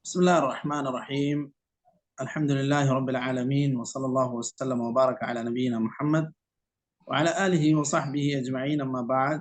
بسم الله الرحمن الرحيم. الحمد لله رب العالمين، وصلى الله وسلم وبارك على نبينا محمد وعلى آله وصحبه أجمعين. أما بعد،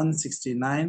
169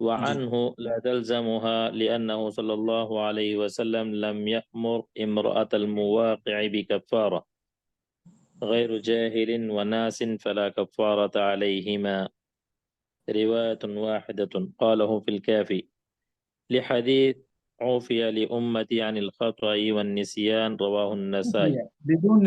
وعنه لا تلزمها لأنه صلى الله عليه وسلم لم يأمر امرأة المواقع بكفارة غير جاهل وناس فلا كفارة عليهما. رواية واحدة قاله في الكافي لحديث عفي لأمتي عن الخطأ والنسيان رواه النسائي. بدون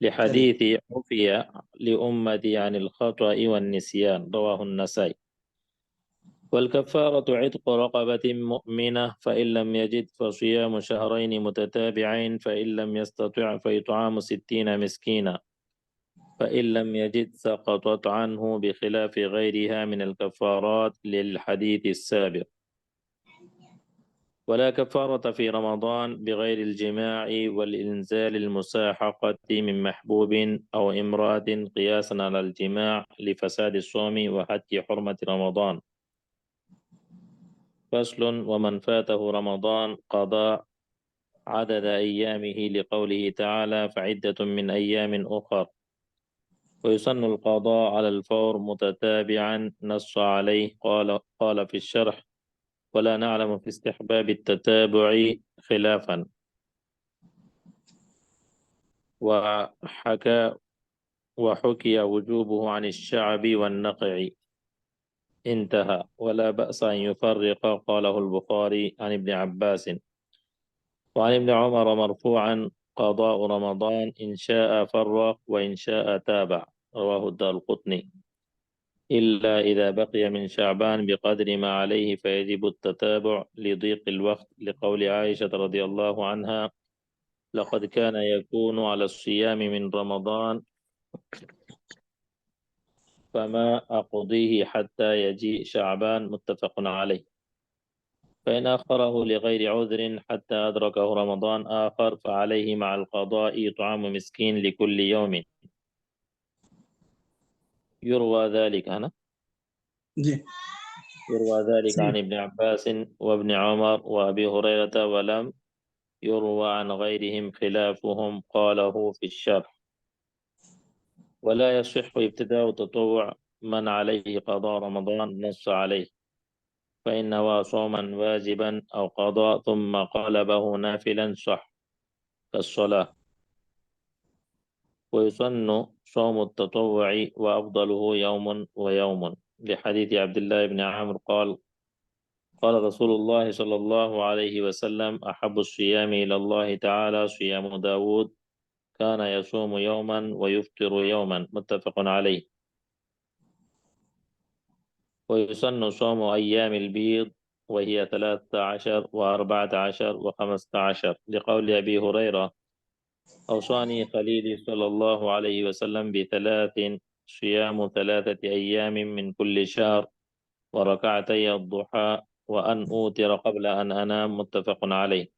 لحديث عفي لأمتي عن الخطأ والنسيان رواه النسائي. والكفارة عتق رقبة مؤمنة فإن لم يجد فصيام شهرين متتابعين فإن لم يستطع فإطعام 60 مسكينا فإن لم يجد سقطت عنه بخلاف غيرها من الكفارات للحديث السابق. ولا كفارة في رمضان بغير الجماع والإنزال المساحقة من محبوب أو امرأة قياسا على الجماع لفساد الصوم وهتك حرمة رمضان. فصل ومن فاته رمضان قضى عدد أيامه لقوله تعالى فعدة من أيام أخر. ويسن القضاء على الفور متتابعا نص عليه قال في الشرح ولا نعلم في استحباب التتابع خلافا. وحكي وجوبه عن الشعب والنقع انتهى. ولا بأس أن يفرق قاله البخاري عن ابن عباس. وعن ابن عمر مرفوعا قضاء رمضان إن شاء فرق وإن شاء تابع رواه الدارقطني إلا إذا بقي من شعبان بقدر ما عليه فيجب التتابع لضيق الوقت لقول عائشة رضي الله عنها لقد كان يكون على الصيام من رمضان فما أقضيه حتى يجيء شعبان متفق عليه. فإن أخره لغير عذر حتى أدركه رمضان آخر فعليه مع القضاء إطعام مسكين لكل يوم. يروى ذلك عن ابن عباس وابن عمر وأبي هريرة ولم يروى عن غيرهم خلافهم قاله في الشرح. ولا يصح ابتداء تطوع من عليه قضاء رمضان نص عليه فإن نوى صوما واجبا أو قضاء ثم قلبه نافلا صح كالصلاة. ويسن صوم التطوع وأفضله يوم ويوم لحديث عبد الله بن عمرو قال رسول الله صلى الله عليه وسلم أحب الصيام إلى الله تعالى صيام داود كان يصوم يوما ويفطر يوما متفق عليه. ويسن صوم أيام البيض وهي 13 و14 و15 لقول أبي هريرة أوصاني خليلي صلى الله عليه وسلم بثلاث صيام 3 أيام من كل شهر وركعتي الضحى وأن أوتر قبل أن أنام متفق عليه.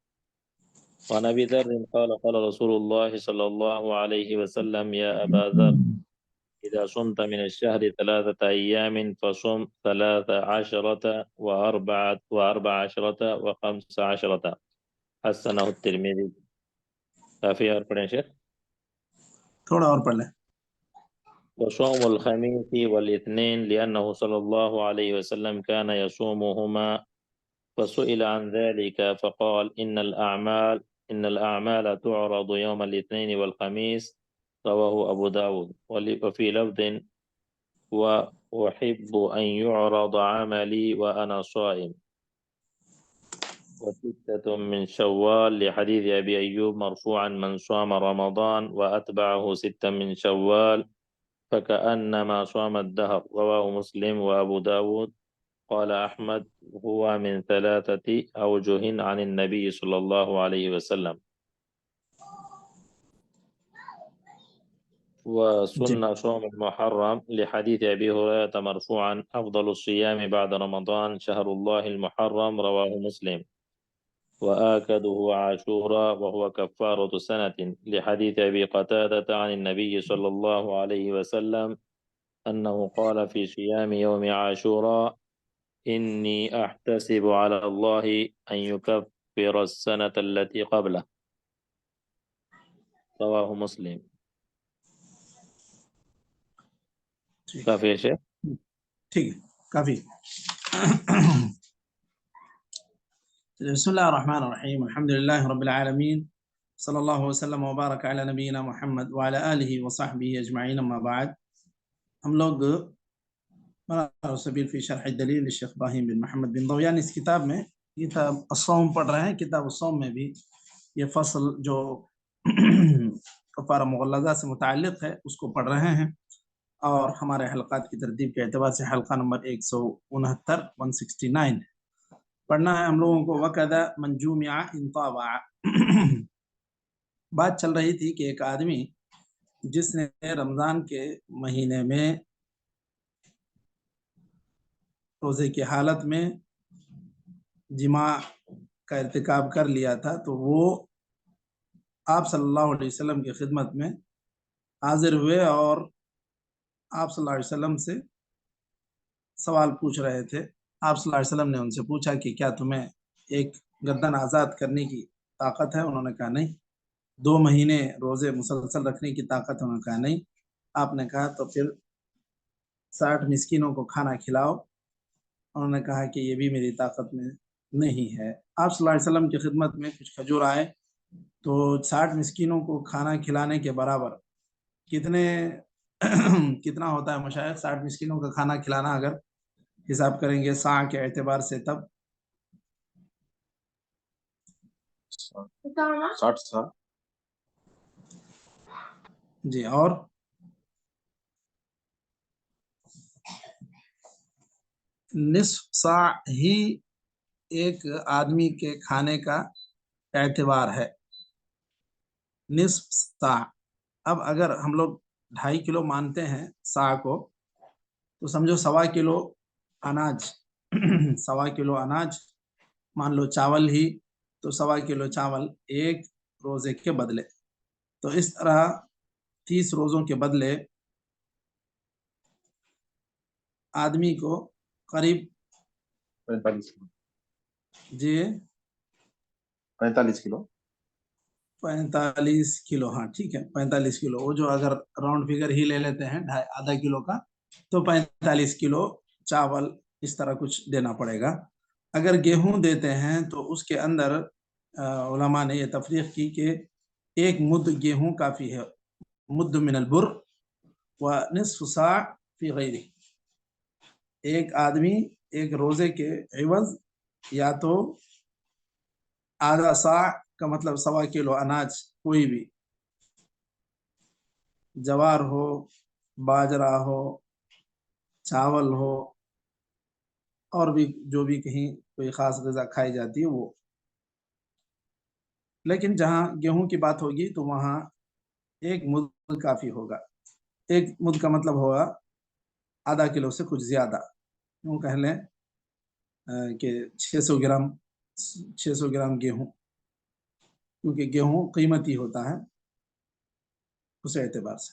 وعن أبي ذر قال رسول الله صلى الله عليه وسلم يا أبا ذر إذا صمت من الشهر 3 أيام فصم 13 و14 و15. حسنه الترمذي. کافی اور پڑھیں شیخ. تھوڑا اور پڑھ لیں. وصوم الخميس والاثنين لأنه صلى الله عليه وسلم كان يصومهما فسئل عن ذلك فقال إن الأعمال تعرض يوم الاثنين والخميس. رواه أبو داود. وفي لفظ وأحب أن يعرض عملي وأنا صائم. وستة من شوال لحديث أبي أيوب مرفوعا من صام رمضان وأتبعه 6 من شوال فكأنما صام الدهر. رواه مسلم وأبو داود. قال أحمد هو من 3 أوجه عن النبي صلى الله عليه وسلم. وسنة صوم المحرم لحديث أبي هريرة مرفوعا أفضل الصيام بعد رمضان شهر الله المحرم. رواه مسلم. وآكده عاشوراء وهو كفارة سنة لحديث أبي قتادة عن النبي صلى الله عليه وسلم أنه قال في صيام يوم عاشوراء إني أحتسب على الله أن يكفر السنة التي قبله. رواه مسلم. کافی ہے شیخ. ٹھیک ہے کافی. بسم الله الرحمن الرحيم. الحمد لله رب العالمين صلى الله وسلم وبارك على نبينا محمد وعلى آله وصحبه أجمعين. أما بعد ہم لوگ منار السبیل فی شرح الدلیل للشیخ ابراہیم بن محمد بن ضویان اس کتاب میں کتاب الصوم پڑھ رہے ہیں. کتاب الصوم میں بھی یہ فصل جو کفارہ مغلظہ سے متعلق ہے اس کو پڑھ رہے ہیں اور ہمارے حلقات کی ترتیب کے اعتبار سے حلقہ نمبر 169 169 پڑھنا ہے ہم لوگوں کو. وَكَذَا مَنْ جُمِعَ إِنْ طَابَعَ. بات چل رہی تھی کہ ایک آدمی جس نے رمضان کے مہینے میں روزے کی حالت میں جماع کا ارتکاب کر لیا تھا تو وہ آپ صلی اللہ علیہ وسلم کی خدمت میں حاضر ہوئے اور آپ صلی اللہ علیہ وسلم سے سوال پوچھ رہے تھے. آپ صلی اللہ علیہ وسلم نے ان سے پوچھا کہ کیا تمہیں ایک گردن آزاد کرنے کی طاقت ہے؟ انہوں نے کہا نہیں. 2 مہینے روزے مسلسل رکھنے کی طاقت؟ انہوں نے کہا نہیں. آپ نے کہا تو پھر 60 مسکینوں کو کھانا کھلاؤ. انہوں نے کہا کہ یہ بھی میری طاقت میں نہیں ہے. آپ صلی اللہ علیہ وسلم کی خدمت میں کچھ کھجور آئے تو 60 مسکینوں کو کھانا کھلانے کے برابر کتنا ہوتا ہے مشائخ 60 مسکینوں کا کھانا کھلانا اگر حساب کریں گے سا کے اعتبار سے تب 60 سا جی. اور نصف سا ہی ایک آدمی کے کھانے کا اعتبار ہے. نصف سا. اب اگر ہم لوگ 2.5 کلو مانتے ہیں سا کو تو سمجھو 1.25 کلو اناج 1.25 کلو اناج مان لو چاول ہی تو 1.25 کلو چاول ایک روزے کے بدلے. تو اس طرح 30 روزوں کے بدلے آدمی کو قریب 45 جی 45 کلو 45 کلو ہاں ٹھیک ہے 45 کلو. وہ جو اگر راؤنڈ فگر ہی لے لیتے ہیں آدھا کلو کا تو 45 کلو چاول اس طرح کچھ دینا پڑے گا. اگر گیہوں دیتے ہیں تو اس کے اندر علماء نے یہ تفریق کی کہ 1 مد گیہوں کافی ہے. مد من البر و نصف ساع فی غیرہ. ایک آدمی ایک روزے کے عوض یا تو آدھا ساع کا مطلب 1.25 کلو اناج کوئی بھی جوار ہو باجرہ ہو چاول ہو اور بھی جو بھی کہیں کوئی خاص غذا کھائی جاتی ہے وہ. لیکن جہاں گیہوں کی بات ہوگی تو وہاں 1 مد کافی ہوگا. 1 مد کا مطلب ہوگا آدھا کلو سے کچھ زیادہ. یوں کہہ لیں کہ 600 گرام گیہوں کیونکہ گیہوں قیمتی ہوتا ہے اس اعتبار سے.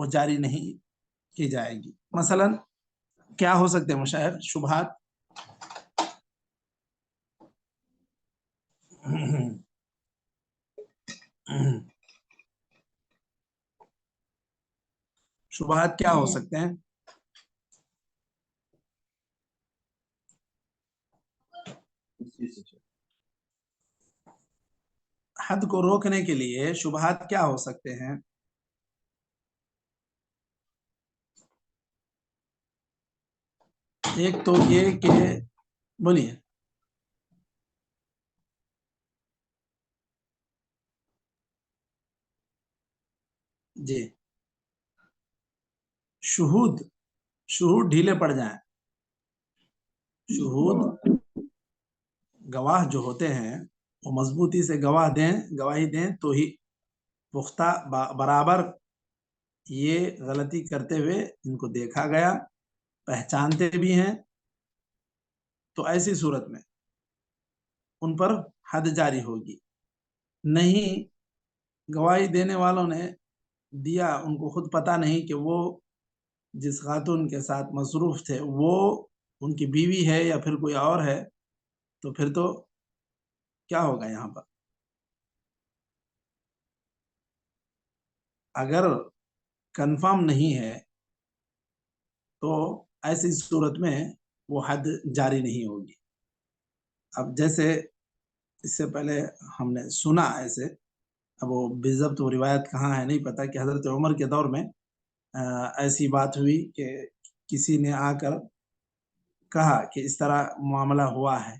وہ جاری نہیں کی جائے گی۔ مثلا کیا ہو سکتے ہیں مشاہد شبہات؟ شبہات کیا ہو سکتے ہیں؟ حد کو روکنے کے لیے شبہات کیا ہو سکتے ہیں؟ ایک تو یہ کہ بولیے جی، شہود ڈھیلے پڑ جائیں، شہود گواہ جو ہوتے ہیں وہ مضبوطی سے گواہی دیں تو ہی پختہ برابر یہ غلطی کرتے ہوئے ان کو دیکھا گیا، پہچانتے بھی ہیں، تو ایسی صورت میں ان پر حد جاری ہوگی۔ نہیں گواہی دینے والوں نے دیا، ان کو خود پتہ نہیں کہ وہ جس خاتون کے ساتھ مصروف تھے وہ ان کی بیوی ہے یا پھر کوئی اور ہے، تو پھر تو کیا ہوگا یہاں پر؟ اگر کنفرم نہیں ہے تو ایسی صورت میں وہ حد جاری نہیں ہوگی۔ اب جیسے اس سے پہلے ہم نے سنا ایسے، اب وہ بالضبط وہ روایت کہاں ہے نہیں پتا، کہ حضرت عمر کے دور میں ایسی بات ہوئی کہ کسی نے آ کر کہا کہ اس طرح معاملہ ہوا ہے،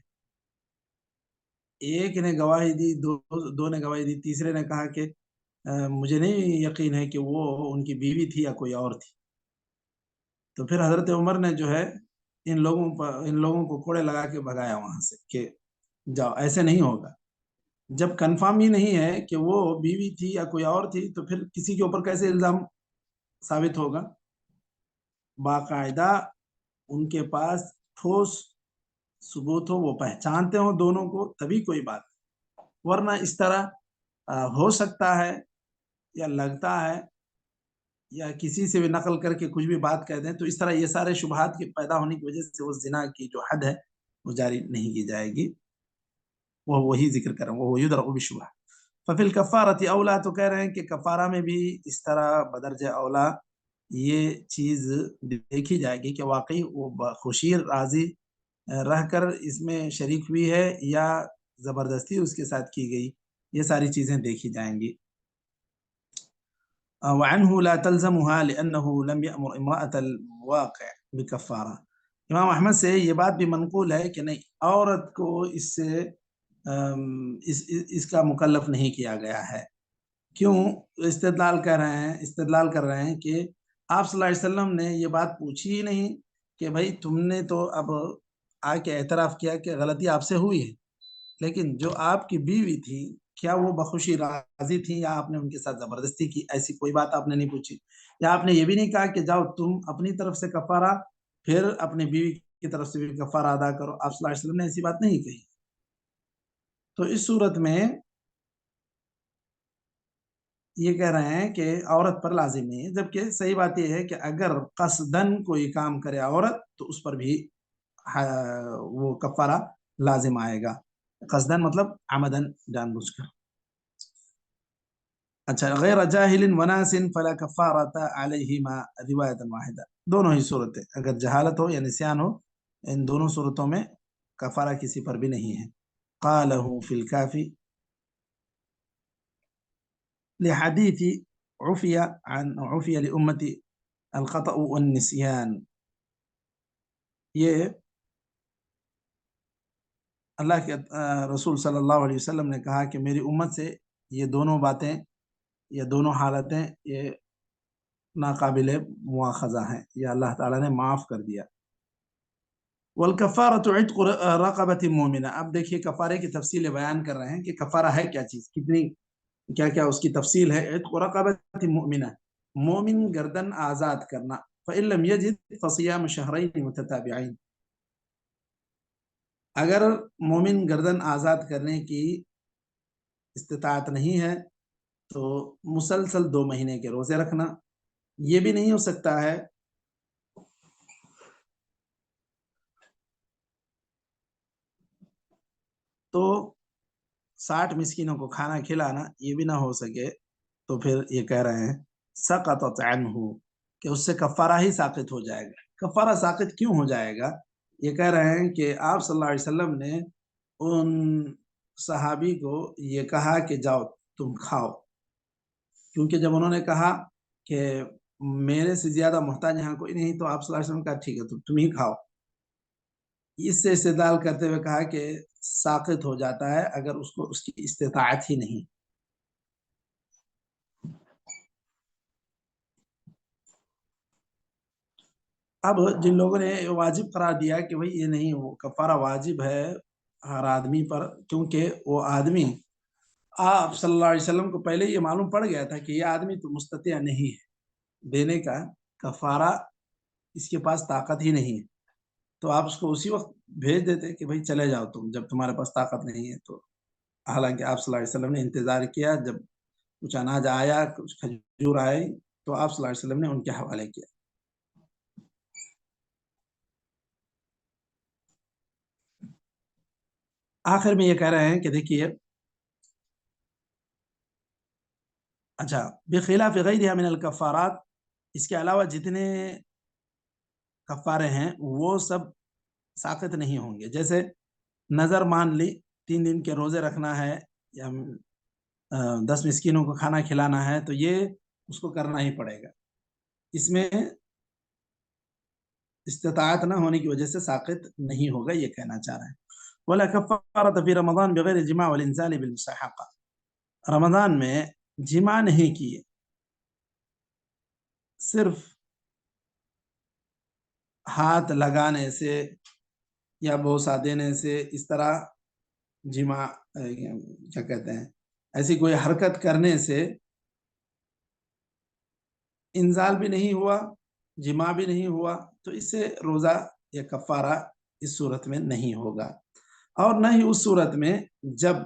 ایک نے گواہی دی، دو نے گواہی دی، تیسرے نے کہا کہ مجھے نہیں یقین ہے کہ وہ ان کی بیوی تھی یا کوئی اور تھی۔ تو پھر حضرت عمر نے جو ہے ان لوگوں کو کوڑے لگا کے بھگایا وہاں سے کہ جاؤ، ایسے نہیں ہوگا۔ جب کنفرم ہی نہیں ہے کہ وہ بیوی تھی یا کوئی اور تھی تو پھر کسی کے اوپر کیسے الزام ثابت ہوگا؟ باقاعدہ ان کے پاس ٹھوس ثبوت ہو، وہ پہچانتے ہوں دونوں کو، تبھی کوئی بات، ورنہ اس طرح ہو سکتا ہے یا لگتا ہے یا کسی سے بھی نقل کر کے کچھ بھی بات کہہ دیں، تو اس طرح یہ سارے شبہات کے پیدا ہونے کی وجہ سے وہ زنا کی جو حد ہے وہ جاری نہیں کی جائے گی۔ وہ وہی ذکر کریں، وہ یدرأ بالشبہ۔ ففی الکفارۃ اولا، تو کہہ رہے ہیں کہ کفارہ میں بھی اس طرح بدرجہ اولا یہ چیز دیکھی جائے گی کہ واقعی وہ خوشی راضی رہ کر اس میں شریک ہوئی ہے یا زبردستی اس کے ساتھ کی گئی، یہ ساری چیزیں دیکھی جائیں گی۔ وعنه لا تلزمها لأنه لم يأمر امرأة الواقع بكفارہ، امام احمد سے یہ بات بھی منقول ہے کہ نہیں، عورت کو اس سے اس کا مکلف نہیں کیا گیا ہے۔ کیوں؟ استدلال کر رہے ہیں کہ آپ صلی اللہ علیہ وسلم نے یہ بات پوچھی ہی نہیں کہ بھائی تم نے تو اب آ کے اعتراف کیا کہ غلطی آپ سے ہوئی ہے، لیکن جو آپ کی بیوی تھی کیا وہ بخوشی راضی تھی یا آپ نے ان کے ساتھ زبردستی کی؟ ایسی کوئی بات آپ نے نہیں پوچھی، یا آپ نے یہ بھی نہیں کہا کہ جاؤ تم اپنی طرف سے کفارہ پھر اپنی بیوی کی طرف سے بھی کفارہ ادا کرو۔ آپ صلی اللہ علیہ وسلم نے ایسی بات نہیں کہی۔ تو اس صورت میں یہ کہہ رہے ہیں کہ عورت پر لازم نہیں ہے، جبکہ صحیح بات یہ ہے کہ اگر قصدن کوئی کام کرے عورت تو اس پر بھی وہ کفارہ لازم آئے گا۔ قصدن مطلب عمدن، جان بوجھ کر۔ اچھا، غیر جاہل وناس فلا کفارۃ علیہما روایت واحدہ، دونوں ہی صورتیں، اگر جہالت ہو یا نسیان ہو، ان دونوں صورتوں میں کفارہ کسی پر بھی نہیں ہے۔ قالہ فی الکافی لحدیث عفی لامتی الخطأ والنسیان، یہ اللہ کے رسول صلی اللہ علیہ وسلم نے کہا کہ میری امت سے یہ دونوں باتیں، یہ دونوں حالتیں یہ ناقابل مواخذہ ہیں، یہ اللہ تعالیٰ نے معاف کر دیا۔ والکفارۃ عتق رقبۃ مومنہ، اب دیکھیے کفارے کی تفصیل بیان کر رہے ہیں کہ کفارہ ہے کیا چیز، کتنی کیا کیا اس کی تفصیل ہے۔ عتق رقبۃ مومنہ، مومن گردن آزاد کرنا، فإن لم يجد فصيام شهرين متتابعين، اگر مومن گردن آزاد کرنے کی استطاعت نہیں ہے تو مسلسل 2 مہینے کے روزے رکھنا، یہ بھی نہیں ہو سکتا ہے تو 60 مسکینوں کو کھانا کھلانا یہ بھی نہ ہو سکے تو پھر یہ کہہ رہے ہیں سقطت عنہ کہ اس سے کفارہ ہی ساقط ہو جائے گا۔ کفارہ ساقط کیوں ہو جائے گا؟ یہ کہہ رہے ہیں کہ آپ صلی اللہ علیہ وسلم نے ان صحابی کو یہ کہا کہ جاؤ تم کھاؤ، کیونکہ جب انہوں نے کہا کہ میرے سے زیادہ محتاج یہاں کوئی نہیں تو آپ صلی اللہ علیہ وسلم نے کہا ٹھیک ہے تم ہی کھاؤ۔ اس سے استدلال کرتے ہوئے کہا کہ ساقط ہو جاتا ہے اگر اس کو اس کی استطاعت ہی نہیں۔ اب جن لوگوں نے واجب قرار دیا کہ بھئی یہ نہیں، وہ کفارہ واجب ہے ہر آدمی پر، کیونکہ وہ آدمی آپ صلی اللہ علیہ وسلم کو پہلے یہ معلوم پڑ گیا تھا کہ یہ آدمی تو مستطیع نہیں ہے دینے کا، کفارہ اس کے پاس طاقت ہی نہیں ہے، تو آپ اس کو اسی وقت بھیج دیتے کہ بھئی چلے جاؤ تم جب تمہارے پاس طاقت نہیں ہے۔ تو حالانکہ آپ صلی اللہ علیہ وسلم نے انتظار کیا، جب کچھ اناج آیا، کچھ کھجور آئی تو آپ صلی اللہ علیہ وسلم نے ان کے حوالے کیا۔ آخر میں یہ کہہ رہے ہیں کہ دیکھیے اچھا بخلاف غیرها من الکفارات، اس کے علاوہ جتنے کفارے ہیں وہ سب ساقط نہیں ہوں گے۔ جیسے نظر مان لی 3 دن کے روزے رکھنا ہے یا 10 مسکینوں کو کھانا کھلانا ہے تو یہ اس کو کرنا ہی پڑے گا، اس میں استطاعت نہ ہونے کی وجہ سے ساقط نہیں ہوگا، یہ کہنا چاہ رہے ہیں۔ ولا کفارۃ فی رمضان بغیر الجماع والانزال بالمصاحقہ، رمضان میں جماع نہیں کیے، صرف ہاتھ لگانے سے یا بوسہ دینے سے، اس طرح جماع کیا کہتے ہیں، ایسی کوئی حرکت کرنے سے انزال بھی نہیں ہوا، جماع بھی نہیں ہوا، تو اس سے روزہ یا کفارہ اس صورت میں نہیں ہوگا۔ اور نہ ہی اس صورت میں جب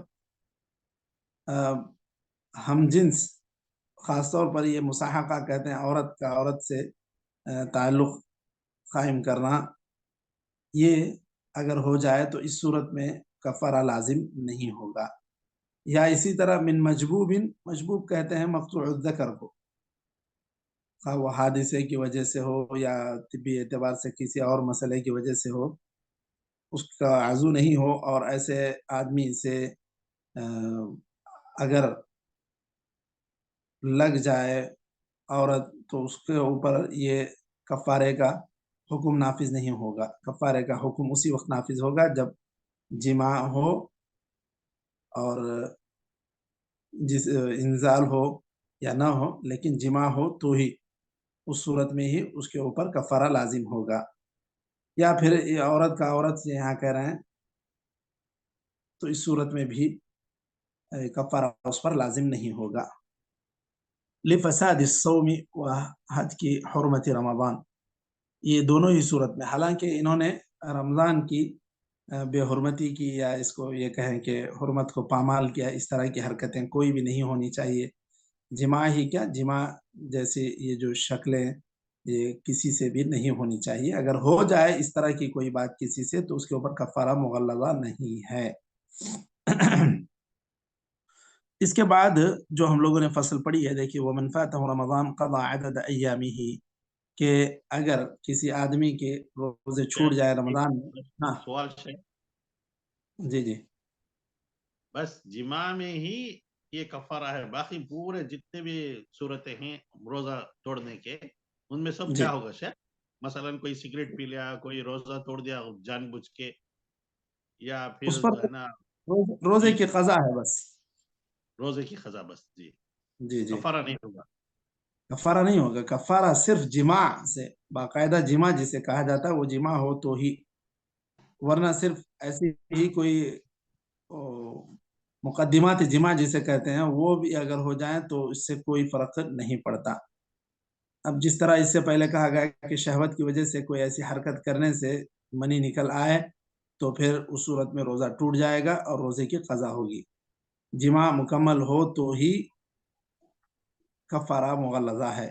ہم جنس، خاص طور پر یہ مصاحقہ کہتے ہیں عورت کا عورت سے تعلق قائم کرنا، یہ اگر ہو جائے تو اس صورت میں کفارہ لازم نہیں ہوگا۔ یا اسی طرح من مجبوب، مجبوب کہتے ہیں مقطوع الذکر کو، خواہ وہ حادثے کی وجہ سے ہو یا طبی اعتبار سے کسی اور مسئلے کی وجہ سے ہو، اس کا عضو نہیں ہو، اور ایسے آدمی سے اگر لگ جائے عورت تو اس کے اوپر یہ کفارے کا حکم نافذ نہیں ہوگا۔ کفارے کا حکم اسی وقت نافذ ہوگا جب جماع ہو اور جس انزال ہو یا نہ ہو، لیکن جماع ہو تو ہی اس صورت میں ہی اس کے اوپر کفارہ لازم ہوگا۔ یا پھر عورت کا عورت سے یہاں کہہ رہے ہیں تو اس صورت میں بھی کفارہ اس پر لازم نہیں ہوگا۔ لفساد الصوم و حد کی حرمت رمضان، یہ دونوں ہی صورت میں، حالانکہ انہوں نے رمضان کی بے حرمتی کی، یا اس کو یہ کہیں کہ حرمت کو پامال کیا، اس طرح کی حرکتیں کوئی بھی نہیں ہونی چاہیے۔ جماع ہی کیا، جماع جیسے یہ جو شکلیں یہ کسی سے بھی نہیں ہونی چاہیے، اگر ہو جائے اس طرح کی کوئی بات کسی سے تو اس کے اوپر کفارہ مغلظہ نہیں ہے۔ اس کے بعد جو ہم لوگوں نے فصل پڑھی ہے، دیکھیے وَمَنْ فَاتَهُ رَمَضَانُ قَضَىٰ عَدَدَ أَيَّامِهِ، کہ اگر کسی آدمی کے روزے چھوٹ جائے رمضان میں۔ ہاں سوال ہے، جی جی، بس جماع میں ہی یہ کفارہ ہے، باقی پورے جتنے بھی صورتیں ہیں روزہ توڑنے کے، ان میں سب جی کیا ہوگا شاید؟ مثلا کوئی سگریٹ پی لیا، کوئی روزہ توڑ دیا جان بوجھ کے، یا پھر اس پر جو ہے نا روزے کی قضا ہے بس، روزے کی قضا بس، جی جی جی، کفارہ نہیں ہوگا۔ کفارہ نہیں ہوگا، کفارہ صرف جماع سے، باقاعدہ جماع جسے کہا جاتا ہے وہ جماع ہو تو ہی، ورنہ صرف ایسی ہی کوئی مقدمات جماع جسے کہتے ہیں وہ بھی اگر ہو جائیں تو اس سے کوئی فرق نہیں پڑتا۔ اب جس طرح اس سے پہلے کہا گیا کہ شہوت کی وجہ سے کوئی ایسی حرکت کرنے سے منی نکل آئے تو پھر اس صورت میں روزہ ٹوٹ جائے گا اور روزے کی قضا ہوگی۔ جماع مکمل ہو تو ہی کفارہ مغلظہ ہے۔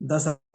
10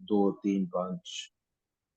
2 3 5।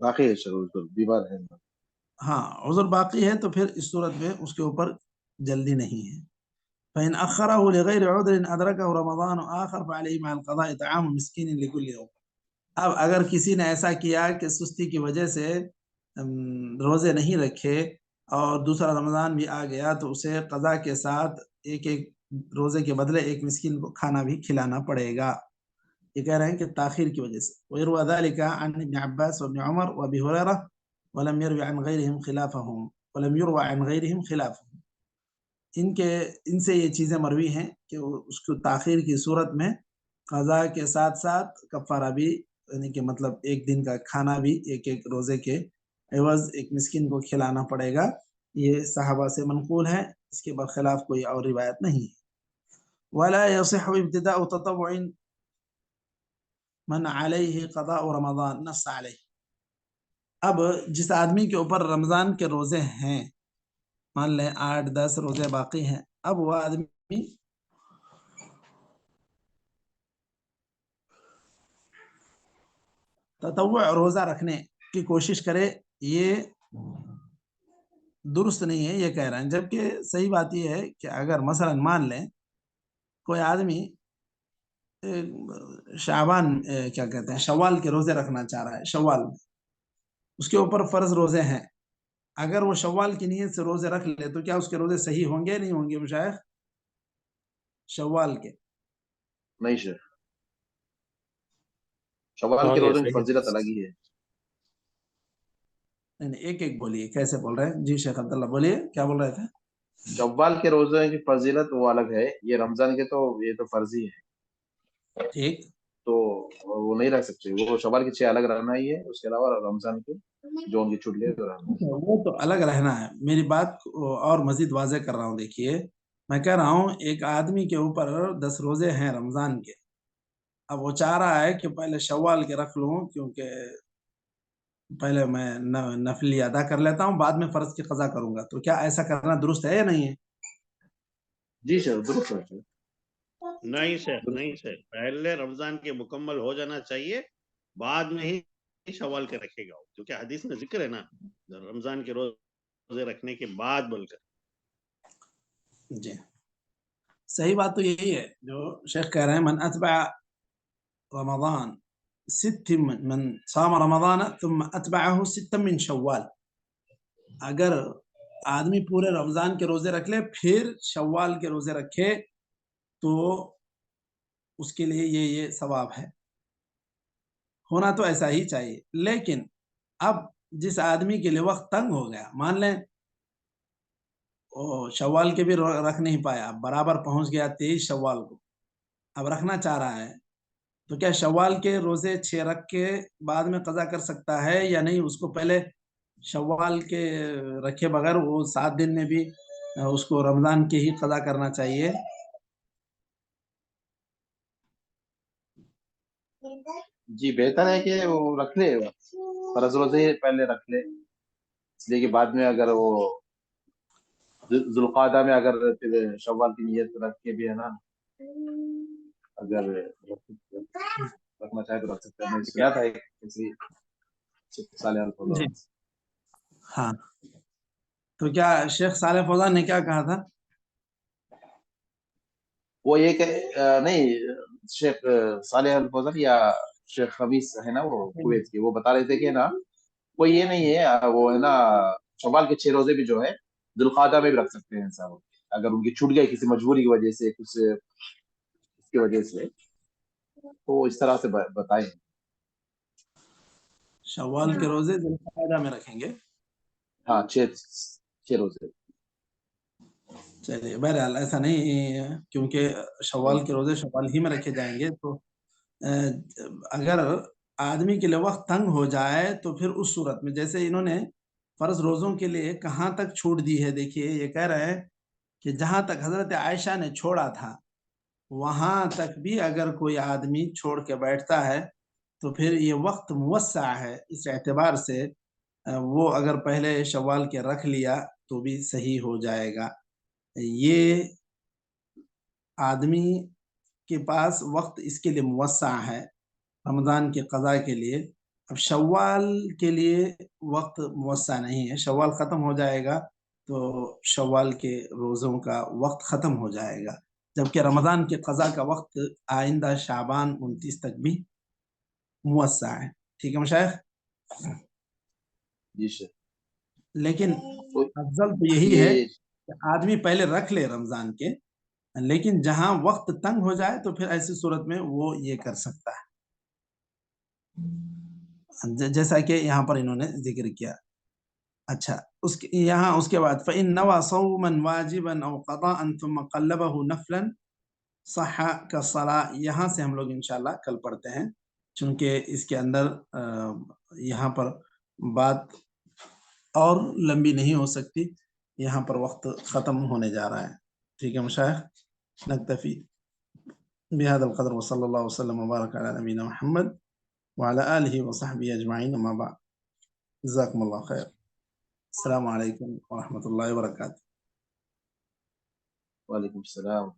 باقی ہے شروع بیمار ہے. ہاں عذر باقی ہے تو پھر اس صورت میں اس کے اوپر جلدی نہیں ہے. فإن أخره لغير عذر أدركه رمضان آخر فعليه مع القضاء طعام مسكين لكل يوم. اب اگر کسی نے ایسا کیا کہ سستی کی وجہ سے روزے نہیں رکھے اور دوسرا رمضان بھی آ گیا تو اسے قضا کے ساتھ ایک ایک روزے کے بدلے ایک مسکین کو کھانا بھی کھلانا پڑے گا. یہ کہہ رہے ہیں کہ تاخیر کی وجہ سے. ويروى ذلك عن ابن عباس وابن عمر وابي هريرة ولم يروي عن غيرهم خلافهم ولم يروى عن غيرهم خلافهم. ان سے یہ چیزیں مروی ہیں کہ اس کو تاخیر کی صورت میں قضا کے ساتھ ساتھ کفارہ بھی، یعنی کہ مطلب ایک دن کا کھانا بھی ایک ایک روزے کے عوض ایک مسکین کو کھلانا پڑے گا. یہ صحابہ سے منقول ہے، اس کے برخلاف کوئی اور روایت نہیں ہے. ولا يصح ابتداء تطوع من علیہ قضاء رمضان نص علیہ. اب جس آدمی کے اوپر رمضان کے روزے ہیں، مان لیں 8-10 روزے باقی ہیں، اب وہ آدمی تطوع روزہ رکھنے کی کوشش کرے، یہ درست نہیں ہے یہ کہہ رہے ہیں. جبکہ صحیح بات یہ ہے کہ اگر مثلا مان لیں کوئی آدمی شعبان کیا کہتے ہیں شوال کے روزے رکھنا چاہ رہا ہے، شوال میں اس کے اوپر فرض روزے ہیں، اگر وہ شوال کی نیت سے روزے رکھ لے تو کیا اس کے روزے صحیح ہوں گے نہیں ہوں گے مشائخ؟ شوال کے نہیں شیخ، شوال کے روزوں کی صحیح. فضیلت الگ ہی ہے. نہیں ایک ایک بولیے، کیسے بول رہے ہیں؟ جی شیخ عبداللہ بولیے، کیا بول رہے تھے؟ شوال کے روزوں کی فضیلت وہ الگ ہے، یہ رمضان کے تو یہ تو فرضی ہے، ٹھیک، تو وہ نہیں رکھ سکتے. وہ شوال کے 6 الگ رہنا ہی ہے، اس کے علاوہ رمضان کے جو ان کی چھوٹ گئے تو رہنا. وہ تو الگ رہنا ہے. میری بات اور مزید واضح کر رہا ہوں. دیکھیے میں کہہ رہا ہوں ایک آدمی کے اوپر 10 روزے ہیں رمضان کے، اب وہ چاہ رہا ہے کہ پہلے شوال کے رکھ لوں کیونکہ پہلے میں نفلی ادا کر لیتا ہوں، بعد میں فرض کی قضا کروں گا. تو کیا ایسا کرنا درست ہے یا نہیں ہے؟ جی سر درست ہے. نہیں شیخ، نہیں شیخ، پہلے رمضان کے مکمل ہو جانا چاہیے، بعد میں ہی شوال کے رکھے گا، کیونکہ حدیث میں ذکر ہے نا رمضان کے روزے رکھنے کے بعد بول کر. جی صحیح بات تو یہی ہے جو شیخ کہہ رہے ہیں. من اتبع رمضان من صام رمضان ثم اتبعه 6 من شوال. اگر آدمی پورے رمضان کے روزے رکھ لے پھر شوال کے روزے رکھے تو اس کے لیے یہ ثواب ہے. ہونا تو ایسا ہی چاہیے. لیکن اب جس آدمی کے لیے وقت تنگ ہو گیا، مان لیں شوال کے بھی رکھ نہیں پایا، اب برابر پہنچ گیا 23 شوال کو، اب رکھنا چاہ رہا ہے، تو کیا شوال کے روزے 6 رکھ کے بعد میں قضا کر سکتا ہے یا نہیں؟ اس کو پہلے شوال کے رکھے بغیر وہ 7 دن میں بھی اس کو رمضان کے ہی قضا کرنا چاہیے. جی بہتر ہے کہ وہ رکھ لے، فرض روزے پہلے رکھ لے، اس لیے کہ بعد میں اگر وہ ذوالقعدہ میں اگر پھر شوال کی نیت رکھ کے بھی ہے نا، اگر رکھنا چاہے تو رکھ سکتے ہیں. میں نے کیا تھا ایک کسی صالح جی الفوزان. ہاں، تو کیا شیخ صالح فوزان نے کیا کہا تھا؟ وہ یہ کہ نہیں، شیخ صالح الفوزان یا شیخ خمیس ہے نا وہ کویت کے، وہ بتا رہے تھے کہ نا وہ یہ نہیں ہے، وہ ہے نا شوال کے 6 روزے بھی جو ہے ذوالقعدہ میں بھی رکھ سکتے ہیں صاحب، اگر ان کی چھوٹ گئی کسی مجبوری کی وجہ سے، کچھ اس کی وجہ سے، تو اس طرح سے بتائیں. شوال کے روزے ذوالقعدہ میں رکھیں گے. ہاں 6 روزے. چلیے بہرحال ایسا نہیں ہے کیونکہ شوال کے روزے شوال ہی میں رکھے جائیں گے. تو اگر آدمی کے لیے وقت تنگ ہو جائے تو پھر اس صورت میں جیسے انہوں نے فرض روزوں کے لیے کہاں تک چھوٹ دی ہے. دیکھیے یہ کہہ رہے ہیں کہ جہاں تک حضرت عائشہ نے چھوڑا تھا وہاں تک بھی اگر کوئی آدمی چھوڑ کے بیٹھتا ہے تو پھر یہ وقت موسع ہے. اس اعتبار سے وہ اگر پہلے شوال کے رکھ لیا تو بھی صحیح ہو جائے گا. یہ آدمی کے پاس وقت اس کے لیے موسع ہے رمضان کے قضاء کے لیے. اب شوال کے لیے وقت موسع نہیں ہے، شوال ختم ہو جائے گا تو شوال کے روزوں کا وقت ختم ہو جائے گا، جبکہ رمضان کے قضا کا وقت آئندہ شعبان 29 تک بھی موسع ہے. ٹھیک ہے مشائخ؟ جی شیخ. لیکن تو افضل تو یہی ہے یہ کہ آدمی پہلے رکھ لے رمضان کے، لیکن جہاں وقت تنگ ہو جائے تو پھر ایسی صورت میں وہ یہ کر سکتا ہے، جیسا کہ یہاں پر انہوں نے ذکر کیا. اچھا یہاں اس کے بعد فَإِن نَوَى صَوْمًا وَاجِبًا أَوْ قَضَاءً ثُمَّ قَلَّبَهُ نَفْلًا صَحَّ كَالصَّلَاةِ. یہاں سے ہم لوگ انشاءاللہ کل پڑھتے ہیں، چونکہ اس کے اندر یہاں پر بات اور لمبی نہیں ہو سکتی، یہاں پر وقت ختم ہونے جا رہا ہے. ٹھیک ہے مشائخ؟ نکتفی بهذا القدر وصلی اللہ وسلم وبارک علی نبینا محمد وعلى آله وصحبه أجمعين. أما بعد، جزاكم الله خير. السلام عليكم ورحمة الله وبركاته. وعلیکم السلام.